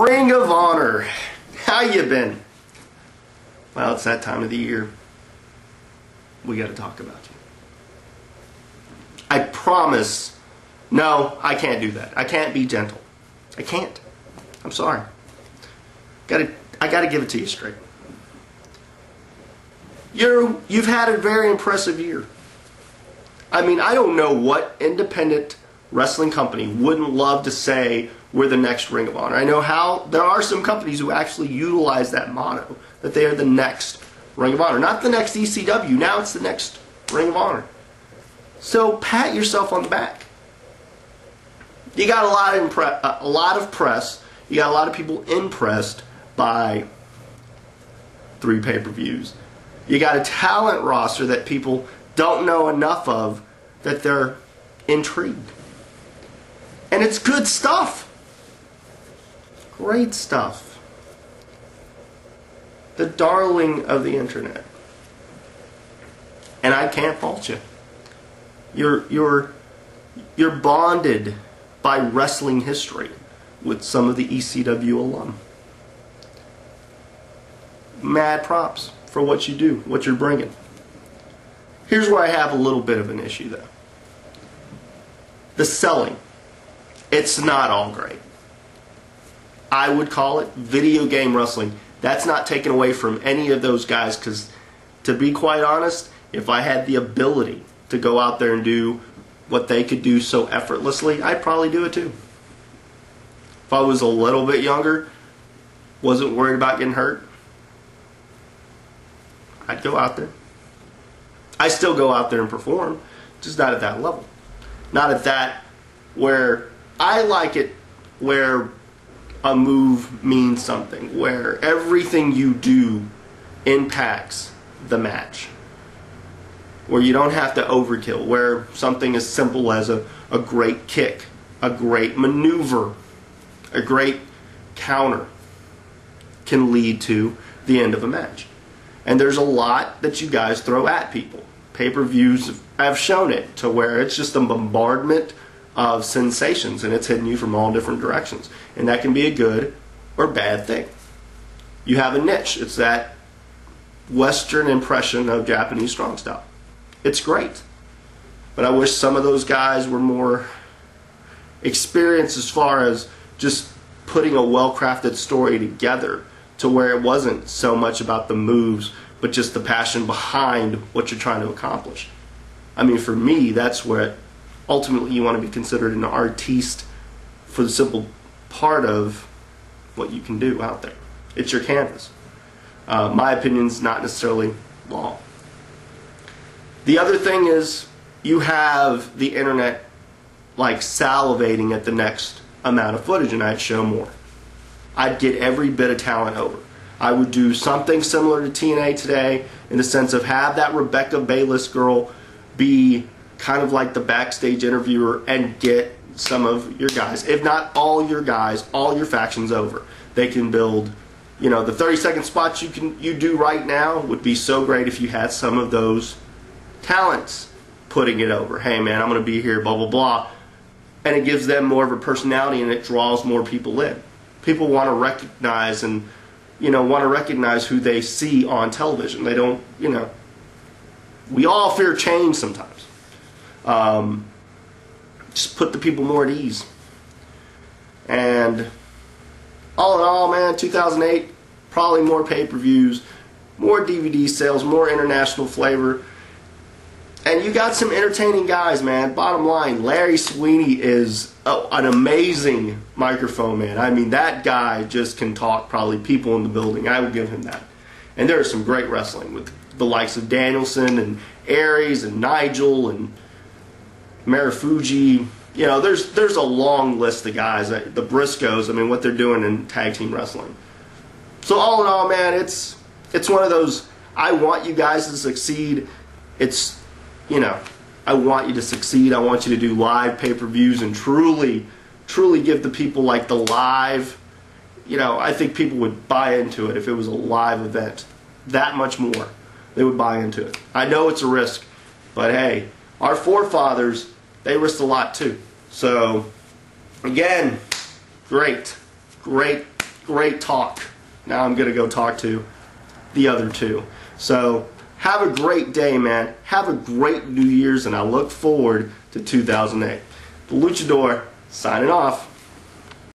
Ring of Honor. How you been? Well, it's that time of the year. We got to talk about you. I promise. No, I can't do that. I can't be gentle. I can't. I'm sorry. I gotta give it to you straight. You've had a very impressive year. I mean, I don't know what independent wrestling company wouldn't love to say we're the next Ring of Honor. I know how there are some companies who actually utilize that motto, that they are the next Ring of Honor. Not the next ECW, now it's the next Ring of Honor. So pat yourself on the back. You got a lot of press. You got a lot of people impressed by 3 pay-per-views. You got a talent roster that people don't know enough of, that they're intrigued. And it's good stuff. Great stuff. The darling of the internet. And I can't fault you. You're bonded by wrestling history with some of the ECW alum. Mad props for what you do, what you're bringing. Here's where I have a little bit of an issue though. The selling. It's not all great. I would call it video game wrestling. That's not taken away from any of those guys, because to be quite honest, if I had the ability to go out there and do what they could do so effortlessly, I'd probably do it too. If I was a little bit younger, wasn't worried about getting hurt, I'd go out there. I still go out there and perform, just not at that level. Not at that where I like it, where a move means something, where everything you do impacts the match, where you don't have to overkill, where something as simple as a great kick, a great maneuver, a great counter can lead to the end of a match. And there's a lot that you guys throw at people. Pay-per-views have shown it, to where it's just a bombardment of sensations, and it's hitting you from all different directions. And that can be a good or bad thing. You have a niche. It's that Western impression of Japanese strong style. It's great. But I wish some of those guys were more experienced as far as just putting a well-crafted story together, to where it wasn't so much about the moves, but just the passion behind what you're trying to accomplish. I mean, for me, that's where ultimately you want to be considered an artiste, for the simple part of what you can do out there. It's your canvas. My opinion's not necessarily law. The other thing is, you have the internet like salivating at the next amount of footage, and I'd show more. I'd get every bit of talent over. I would do something similar to TNA today, in the sense of have that Rebecca Bayless girl be kind of like the backstage interviewer and get some of your guys, if not all your guys, all your factions over. They can build, you know, the 30-second spots you do right now would be so great if you had some of those talents putting it over. Hey man, I'm going to be here, blah blah blah. And it gives them more of a personality, and it draws more people in. People want to recognize, and want to recognize who they see on television. They don't, we all fear change sometimes. Just put the people more at ease. And all in all, man, 2008, probably more pay-per-views, more DVD sales, more international flavor. And you got some entertaining guys, man. Bottom line, Larry Sweeney is an amazing microphone man. I mean, that guy just can talk probably people in the building. I will give him that. And there is some great wrestling with the likes of Danielson and Aries and Nigel and Marufuji. There's a long list of guys. The Briscoes, I mean, what they're doing in tag team wrestling. So all in all, man, it's one of those, I want you guys to succeed. I want you to succeed. I want you to do live pay-per-views and truly give the people like the live, I think people would buy into it if it was a live event. That much more. They would buy into it. I know it's a risk, but hey, our forefathers, they risked a lot too. So, again, great great talk. Now I'm going to go talk to the other two. So have a great day, man. Have a great New Year's, and I look forward to 2008. The Luchador signing off.